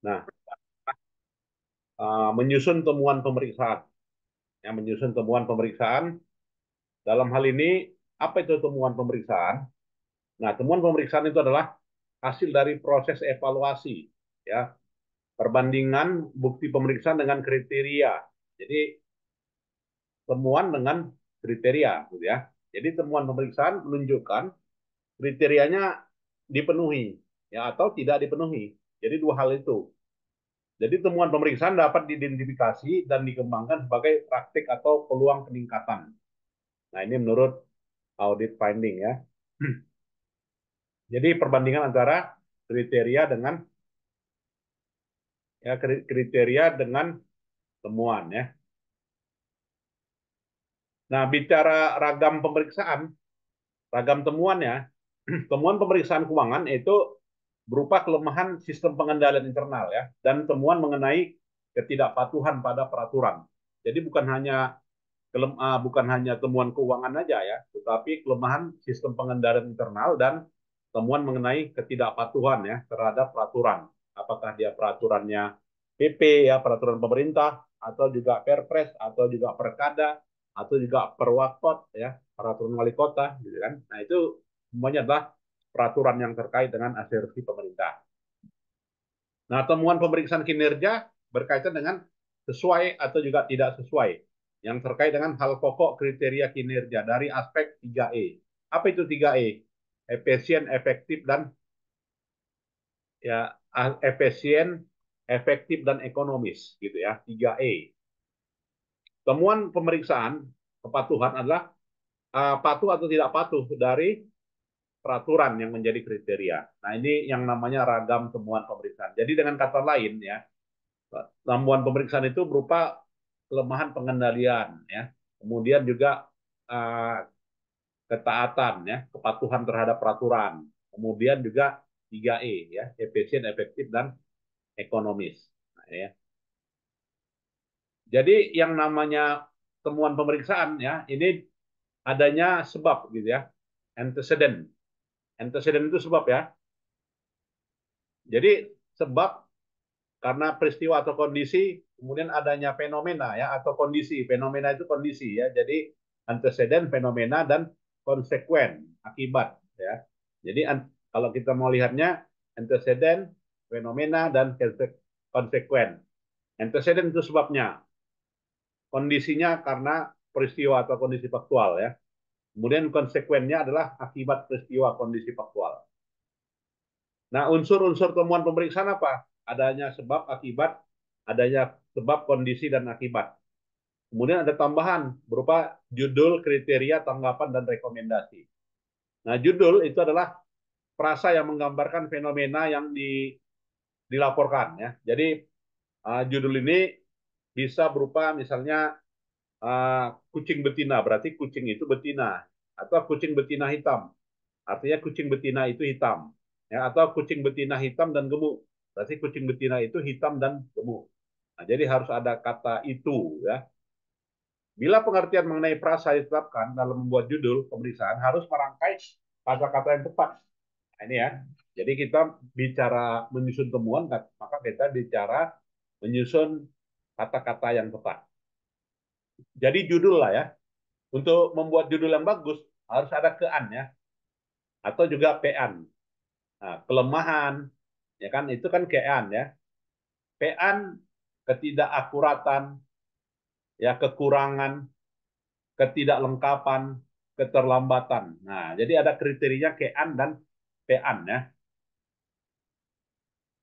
Nah, menyusun temuan pemeriksaan. Ya, menyusun temuan pemeriksaan. Dalam hal ini, apa itu temuan pemeriksaan? Nah, temuan pemeriksaan itu adalah hasil dari proses evaluasi, ya, perbandingan bukti pemeriksaan dengan kriteria. Jadi, temuan dengan kriteria, gitu ya. Jadi, temuan pemeriksaan menunjukkan kriterianya dipenuhi, ya, atau tidak dipenuhi. Jadi, dua hal itu. Jadi temuan pemeriksaan dapat diidentifikasi dan dikembangkan sebagai praktik atau peluang peningkatan. Nah, ini menurut audit finding ya. Jadi perbandingan antara kriteria dengan kriteria dengan temuan ya. Nah, bicara ragam pemeriksaan, ragam temuan ya. Temuan pemeriksaan keuangan itu berupa kelemahan sistem pengendalian internal ya dan temuan mengenai ketidakpatuhan pada peraturan. Jadi bukan hanya temuan keuangan aja ya, tetapi kelemahan sistem pengendalian internal dan temuan mengenai ketidakpatuhan ya terhadap peraturan. Apakah dia peraturannya PP ya, peraturan pemerintah atau juga Perpres atau juga Perkada atau juga Perwakot ya, peraturan wali kota gitu kan. Nah, itu semuanya adalah peraturan yang terkait dengan asersi pemerintah. Nah, temuan pemeriksaan kinerja berkaitan dengan sesuai atau juga tidak sesuai yang terkait dengan hal pokok kriteria kinerja dari aspek 3E. Apa itu 3E? Efisien, efektif dan ya efisien, efektif dan ekonomis gitu ya. 3E. Temuan pemeriksaan kepatuhan adalah patuh atau tidak patuh dari peraturan yang menjadi kriteria. Nah, ini yang namanya ragam temuan pemeriksaan. Jadi dengan kata lain ya, temuan pemeriksaan itu berupa kelemahan pengendalian ya, kemudian juga uh, ketaatan ya, kepatuhan terhadap peraturan, kemudian juga 3E ya, efisien, efektif dan ekonomis. Nah, ya. Jadi yang namanya temuan pemeriksaan ya, ini adanya sebab gitu ya, antecedent. Antecedent itu sebab ya. Jadi sebab karena peristiwa atau kondisi, kemudian adanya fenomena ya atau kondisi. Fenomena itu kondisi ya. Jadi antecedent, fenomena dan konsekuen akibat ya. Jadi kalau kita mau lihatnya antecedent, fenomena dan konsekuen. Antecedent itu sebabnya, kondisinya karena peristiwa atau kondisi faktual ya. Kemudian konsekuennya adalah akibat peristiwa kondisi faktual. Nah, unsur-unsur temuan pemeriksaan apa? Adanya sebab, akibat, adanya sebab, kondisi, dan akibat. Kemudian ada tambahan berupa judul, kriteria, tanggapan, dan rekomendasi. Nah, judul itu adalah frasa yang menggambarkan fenomena yang dilaporkan. Ya. Jadi, judul ini bisa berupa misalnya kucing betina, berarti kucing itu betina. Atau kucing betina hitam, artinya kucing betina itu hitam. Ya, atau kucing betina hitam dan gemuk. Berarti kucing betina itu hitam dan gemuk. Nah, jadi harus ada kata itu ya. Bila pengertian mengenai frasa ditetapkan dalam membuat judul pemeriksaan harus merangkai kata-kata yang tepat. Nah, ini ya. Jadi kita bicara menyusun temuan, maka kita bicara menyusun kata-kata yang tepat. Jadi judul lah ya. Untuk membuat judul yang bagus harus ada kean ya, atau juga pean. Nah, kelemahan, ya kan itu kan kean ya. Pean ketidakakuratan, ya kekurangan, ketidaklengkapan, keterlambatan. Nah, jadi ada kriteria kean dan pean ya.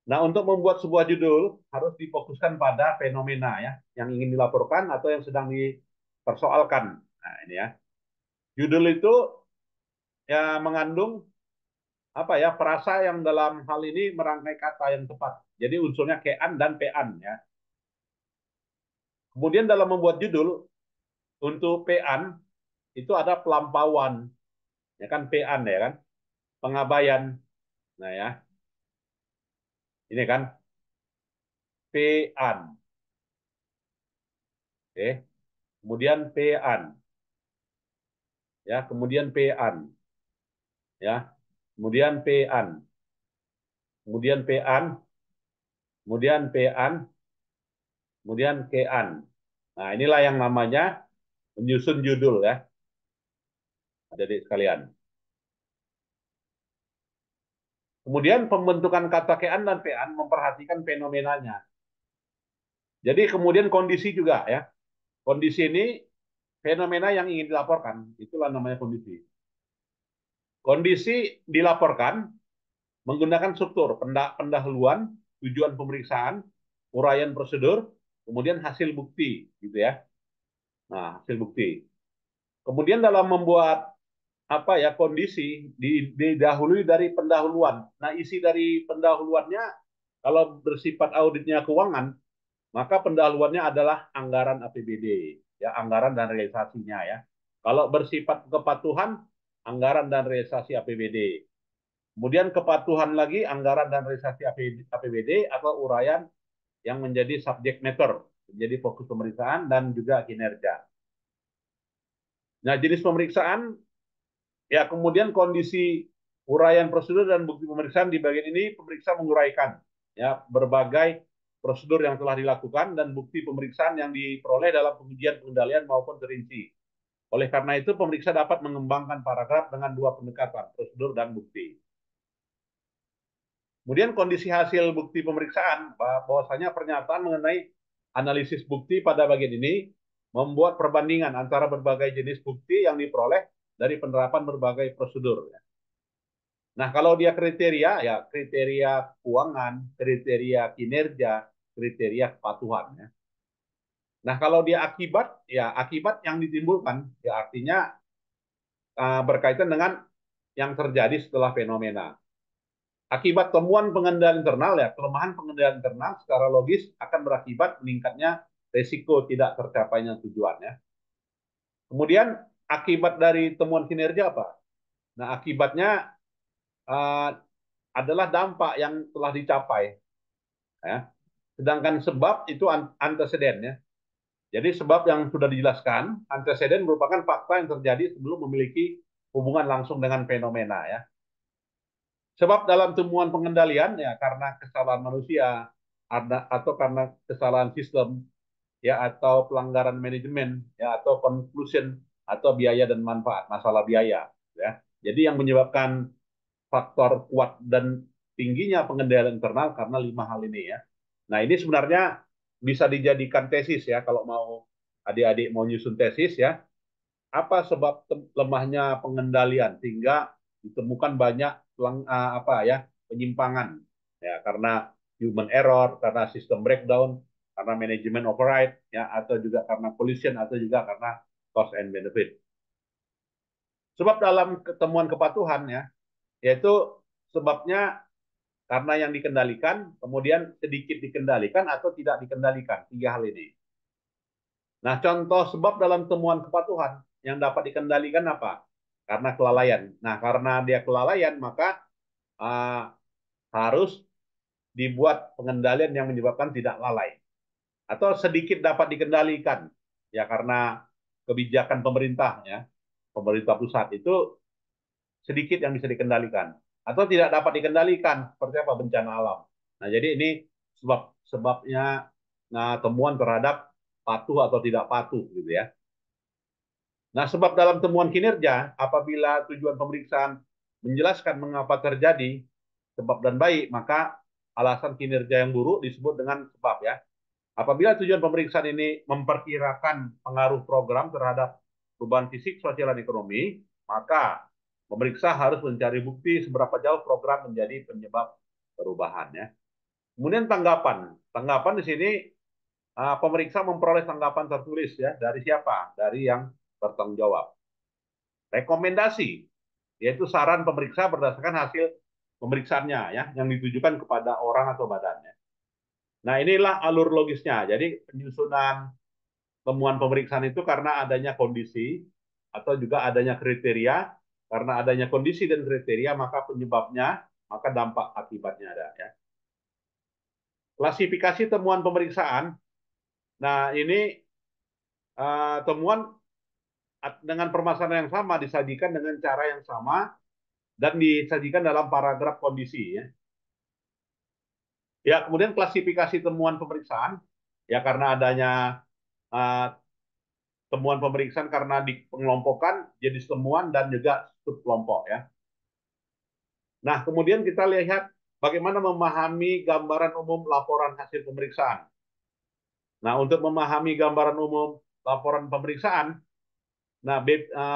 Nah, untuk membuat sebuah judul harus difokuskan pada fenomena ya yang ingin dilaporkan atau yang sedang dipersoalkan. Nah, ini ya. Judul itu ya mengandung apa ya frasa yang dalam hal ini merangkai kata yang tepat. Jadi unsurnya kean dan pean ya. Kemudian dalam membuat judul untuk pean itu ada pelampauan, ya kan pean ya kan, pengabaian. Nah ya, ini kan pean, oke. Kemudian pean, ya, kemudian pean, ya, kemudian pean, kemudian pean, kemudian P-an, kemudian K-an. Nah, inilah yang namanya menyusun judul ya, adik-adik sekalian. Kemudian pembentukan kata K-an dan P-an memperhatikan fenomenanya. Jadi kemudian kondisi juga ya. Kondisi ini fenomena yang ingin dilaporkan, itulah namanya kondisi. Kondisi dilaporkan menggunakan struktur pendahuluan, tujuan pemeriksaan, uraian prosedur, kemudian hasil bukti, gitu ya. Nah, hasil bukti. Kemudian dalam membuat apa ya kondisi didahului dari pendahuluan. Nah, isi dari pendahuluannya kalau bersifat auditnya keuangan, maka pendahuluannya adalah anggaran APBD, ya anggaran dan realisasinya ya. Kalau bersifat kepatuhan, anggaran dan realisasi APBD. Kemudian kepatuhan lagi anggaran dan realisasi APBD atau uraian yang menjadi subject matter, menjadi fokus pemeriksaan dan juga kinerja. Nah, jenis pemeriksaan ya kemudian kondisi uraian prosedur dan bukti pemeriksaan di bagian ini pemeriksa menguraikan ya berbagai prosedur yang telah dilakukan dan bukti pemeriksaan yang diperoleh dalam pengujian pengendalian maupun terinci. Oleh karena itu, pemeriksa dapat mengembangkan paragraf dengan dua pendekatan, prosedur dan bukti. Kemudian kondisi hasil bukti pemeriksaan, bahwasanya pernyataan mengenai analisis bukti pada bagian ini membuat perbandingan antara berbagai jenis bukti yang diperoleh dari penerapan berbagai prosedur. Nah, kalau dia kriteria, ya kriteria keuangan, kriteria kinerja, kriteria kepatuhan. Ya. Nah, kalau dia akibat, ya akibat yang ditimbulkan, ya artinya berkaitan dengan yang terjadi setelah fenomena. Akibat temuan pengendalian internal, ya kelemahan pengendalian internal secara logis akan berakibat meningkatnya resiko tidak tercapainya tujuan. Ya. Kemudian akibat dari temuan kinerja apa? Nah, akibatnya uh, adalah dampak yang telah dicapai. Ya. Sedangkan sebab itu anteseden ya. Jadi sebab yang sudah dijelaskan, anteseden merupakan fakta yang terjadi sebelum memiliki hubungan langsung dengan fenomena ya. Sebab dalam temuan pengendalian ya karena kesalahan manusia atau karena kesalahan sistem ya atau pelanggaran manajemen ya atau conclusion atau biaya dan manfaat, masalah biaya ya. Jadi yang menyebabkan faktor kuat dan tingginya pengendalian internal karena lima hal ini ya. Nah, ini sebenarnya bisa dijadikan tesis ya kalau mau adik-adik mau nyusun tesis ya. Apa sebab lemahnya pengendalian sehingga ditemukan banyak apa ya penyimpangan ya karena human error, karena sistem breakdown, karena manajemen override ya atau juga karena collision atau juga karena cost and benefit. Sebab dalam ketemuan kepatuhan ya yaitu sebabnya karena yang dikendalikan, kemudian sedikit dikendalikan atau tidak dikendalikan. Tiga hal ini. Nah, contoh sebab dalam temuan kepatuhan yang dapat dikendalikan apa? Karena kelalaian. Nah, karena dia kelalaian, maka uh, harus dibuat pengendalian yang menyebabkan tidak lalai. Atau sedikit dapat dikendalikan. Ya, karena kebijakan pemerintah, ya. Pemerintah pusat itu sedikit yang bisa dikendalikan. Atau tidak dapat dikendalikan, seperti apa bencana alam. Nah, jadi ini sebabnya nah, temuan terhadap patuh atau tidak patuh gitu ya. Nah, sebab dalam temuan kinerja, apabila tujuan pemeriksaan menjelaskan mengapa terjadi sebab dan baik, maka alasan kinerja yang buruk disebut dengan sebab ya. Apabila tujuan pemeriksaan ini memperkirakan pengaruh program terhadap perubahan fisik, sosial, dan ekonomi, maka pemeriksa harus mencari bukti seberapa jauh program menjadi penyebab perubahan ya. Kemudian tanggapan. Tanggapan di sini pemeriksa memperoleh tanggapan tertulis ya dari siapa? Dari yang bertanggung jawab. Rekomendasi yaitu saran pemeriksa berdasarkan hasil pemeriksaannya ya yang ditujukan kepada orang atau badannya. Nah, inilah alur logisnya. Jadi penyusunan temuan pemeriksaan itu karena adanya kondisi atau juga adanya kriteria, karena adanya kondisi dan kriteria maka penyebabnya, maka dampak akibatnya ada ya. Klasifikasi temuan pemeriksaan. Nah, ini temuan dengan permasalahan yang sama disajikan dengan cara yang sama dan disajikan dalam paragraf kondisi ya. Ya, kemudian klasifikasi temuan pemeriksaan, ya karena adanya uh, temuan pemeriksaan karena dipengelompokan jenis temuan dan juga subkelompok ya. Nah, kemudian kita lihat bagaimana memahami gambaran umum laporan hasil pemeriksaan. Nah, untuk memahami gambaran umum laporan pemeriksaan, nah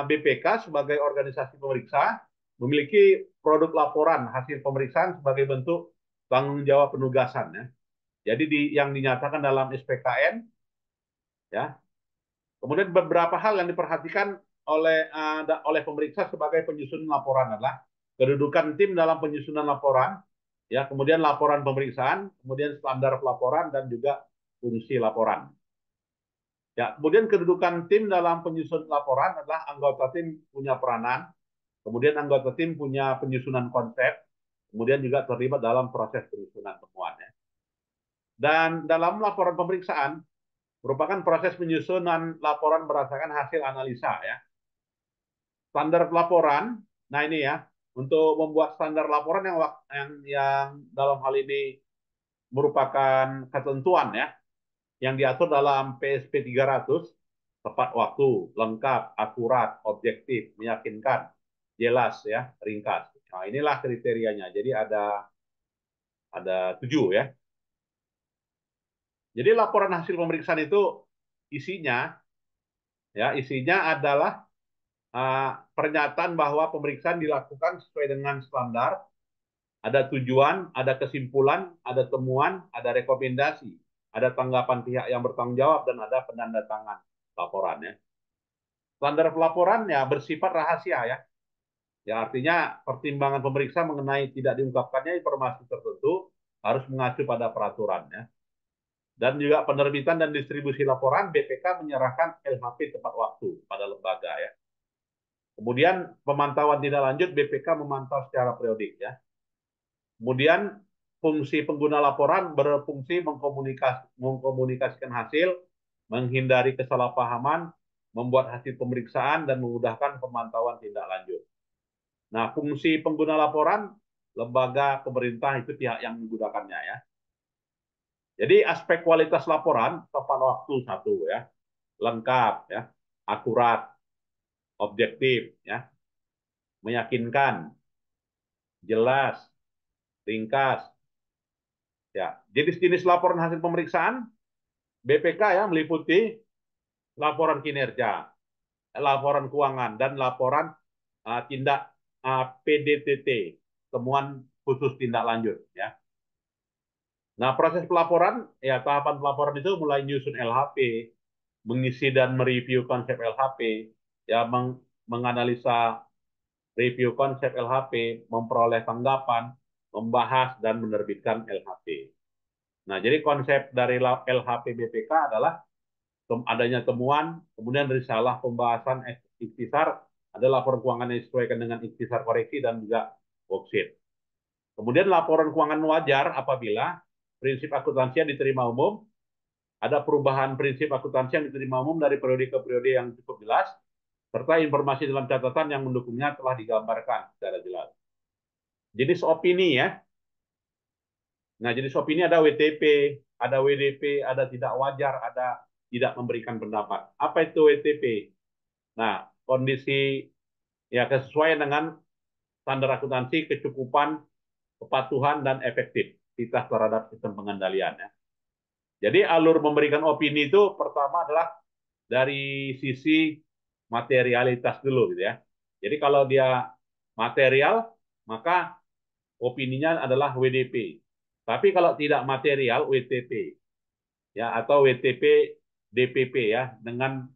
BPK sebagai organisasi pemeriksa memiliki produk laporan hasil pemeriksaan sebagai bentuk tanggung jawab penugasan ya. Jadi yang dinyatakan dalam SPKN ya. Kemudian beberapa hal yang diperhatikan oleh pemeriksa sebagai penyusun laporan adalah kedudukan tim dalam penyusunan laporan, ya, kemudian laporan pemeriksaan, kemudian standar pelaporan dan juga fungsi laporan. Ya, kemudian kedudukan tim dalam penyusun laporan adalah anggota tim punya peranan, kemudian anggota tim punya penyusunan konsep, kemudian juga terlibat dalam proses penyusunan temuan. Ya. Dan dalam laporan pemeriksaan merupakan proses penyusunan laporan berdasarkan hasil analisa ya. Standar pelaporan, nah ini ya, untuk membuat standar laporan yang dalam hal ini merupakan ketentuan ya, yang diatur dalam PSP 300, tepat waktu, lengkap, akurat, objektif, meyakinkan, jelas ya, ringkas. Nah, inilah kriterianya. Jadi ada 7 ya. Jadi laporan hasil pemeriksaan itu isinya isinya adalah pernyataan bahwa pemeriksaan dilakukan sesuai dengan standar, ada tujuan, ada kesimpulan, ada temuan, ada rekomendasi, ada tanggapan pihak yang bertanggung jawab, dan ada penanda tangan laporannya. Standar pelaporan ya bersifat rahasia ya. Ya artinya pertimbangan pemeriksa mengenai tidak diungkapkannya informasi tertentu harus mengacu pada peraturannya. Dan juga penerbitan dan distribusi laporan, BPK menyerahkan LHP tepat waktu pada lembaga ya. Kemudian pemantauan tindak lanjut, BPK memantau secara periodik ya. Kemudian fungsi pengguna laporan berfungsi mengkomunikasikan hasil, menghindari kesalahpahaman, membuat hasil pemeriksaan, dan memudahkan pemantauan tindak lanjut. Nah, fungsi pengguna laporan, lembaga pemerintah itu pihak yang menggunakannya ya. Jadi aspek kualitas laporan tepat waktu satu ya, lengkap ya, akurat, objektif ya, meyakinkan, jelas, ringkas. Ya, jenis-jenis laporan hasil pemeriksaan BPK ya meliputi laporan kinerja, laporan keuangan, dan laporan tindak PDTT, temuan khusus tindak lanjut ya. Nah, proses pelaporan ya, tahapan pelaporan itu mulai nyusun LHP, mengisi dan mereview konsep LHP, ya menganalisa review konsep LHP, memperoleh tanggapan, membahas dan menerbitkan LHP. Nah, jadi konsep dari LHP BPK adalah adanya temuan, kemudian risalah pembahasan ikhtisar, ada laporan keuangan yang disesuaikan dengan ikhtisar koreksi dan juga worksheet. Kemudian laporan keuangan wajar apabila prinsip akuntansi yang diterima umum, ada perubahan prinsip akuntansi yang diterima umum dari periode ke periode yang cukup jelas, serta informasi dalam catatan yang mendukungnya telah digambarkan secara jelas. Jenis opini ya. Nah, jenis opini ada WTP, ada WDP, ada tidak wajar, ada tidak memberikan pendapat. Apa itu WTP? Nah, kondisi ya kesesuaian dengan standar akuntansi, kecukupan, kepatuhan, dan efektivitas terhadap sistem pengendalian. Ya. Jadi alur memberikan opini itu pertama adalah dari sisi materialitas dulu gitu ya. Jadi kalau dia material, maka opininya adalah WDP. Tapi kalau tidak material, WTP ya, atau WTP DPP ya, dengan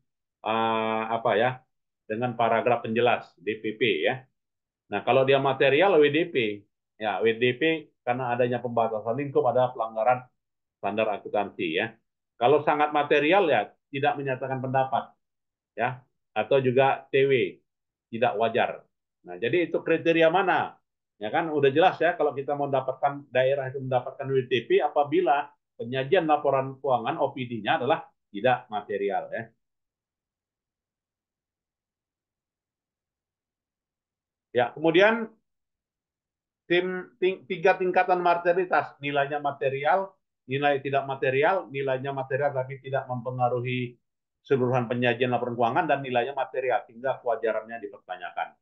apa ya, dengan paragraf penjelas DPP ya. Nah, kalau dia material WDP ya, WDP karena adanya pembatasan lingkup, ada pelanggaran standar akuntansi ya. Kalau sangat material ya tidak menyatakan pendapat ya, atau juga TW, tidak wajar. Nah, jadi itu kriteria mana? Ya kan udah jelas ya, kalau kita mau mendapatkan daerah itu mendapatkan WTP apabila penyajian laporan keuangan OPD-nya adalah tidak material ya. Ya, kemudian Tiga tingkatan materialitas, nilainya material, nilai tidak material, nilainya material tapi tidak mempengaruhi keseluruhan penyajian laporan keuangan, dan nilainya material sehingga kewajarannya dipertanyakan.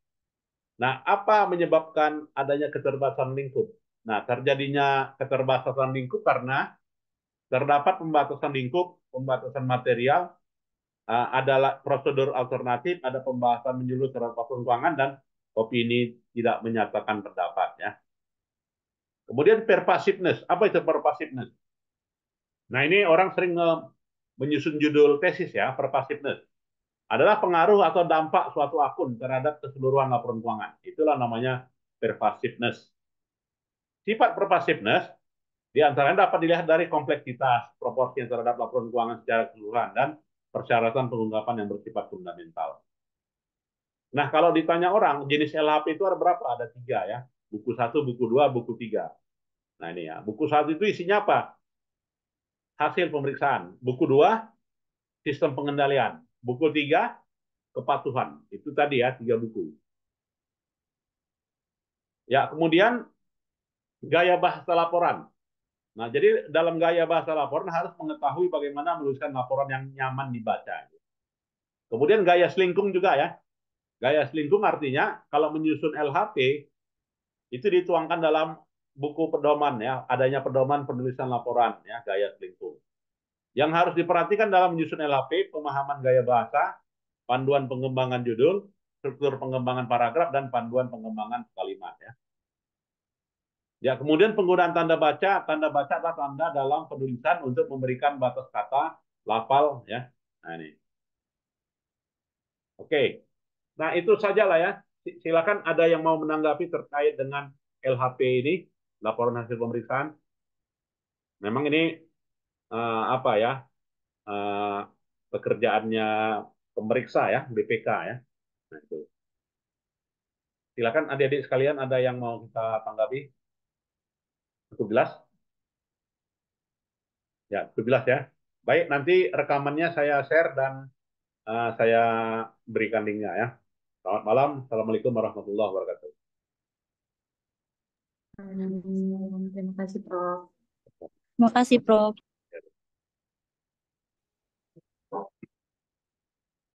Nah, apa menyebabkan adanya keterbatasan lingkup? Nah, terjadinya keterbatasan lingkup karena terdapat pembatasan lingkup, pembatasan material, adalah prosedur alternatif, ada pembahasan menyeluruh terhadap laporan keuangan, dan opini tidak menyatakan pendapat ya. Kemudian pervasiveness. Apa itu pervasiveness? Nah, ini orang sering menyusun judul tesis ya, pervasiveness. Adalah pengaruh atau dampak suatu akun terhadap keseluruhan laporan keuangan. Itulah namanya pervasiveness. Sifat pervasiveness diantaranya dapat dilihat dari kompleksitas, proporsi terhadap laporan keuangan secara keseluruhan, dan persyaratan pengungkapan yang bersifat fundamental. Nah, kalau ditanya orang, jenis LHP itu ada berapa? Ada 3 ya. Buku 1, buku 2, buku 3. Nah, ini ya. Buku 1 itu isinya apa? Hasil pemeriksaan. Buku 2, sistem pengendalian. Buku 3, kepatuhan. Itu tadi ya, 3 buku. Ya, kemudian gaya bahasa laporan. Nah, jadi dalam gaya bahasa laporan harus mengetahui bagaimana menuliskan laporan yang nyaman dibaca. Kemudian gaya selingkung juga ya. Gaya selingkung artinya kalau menyusun LHP itu dituangkan dalam buku pedoman ya, adanya pedoman penulisan laporan ya, gaya selingkung. Yang harus diperhatikan dalam menyusun LHP, pemahaman gaya bahasa, panduan pengembangan judul, struktur pengembangan paragraf, dan panduan pengembangan kalimat ya. Ya, kemudian penggunaan tanda baca. Tanda baca adalah tanda dalam penulisan untuk memberikan batas kata, lafal ya. Nah, ini. Oke. Nah, itu saja lah ya. Silakan ada yang mau menanggapi terkait dengan LHP ini, laporan hasil pemeriksaan. Memang ini apa ya? Uh, pekerjaannya pemeriksa ya, BPK ya. Nah, itu. Silakan adik-adik sekalian ada yang mau kita tanggapi? Cukup jelas? Ya, cukup jelas ya. Baik, nanti rekamannya saya share dan saya berikan linknya ya. Selamat malam. Assalamualaikum warahmatullahi wabarakatuh. Terima kasih, Prof. Terima kasih, Prof.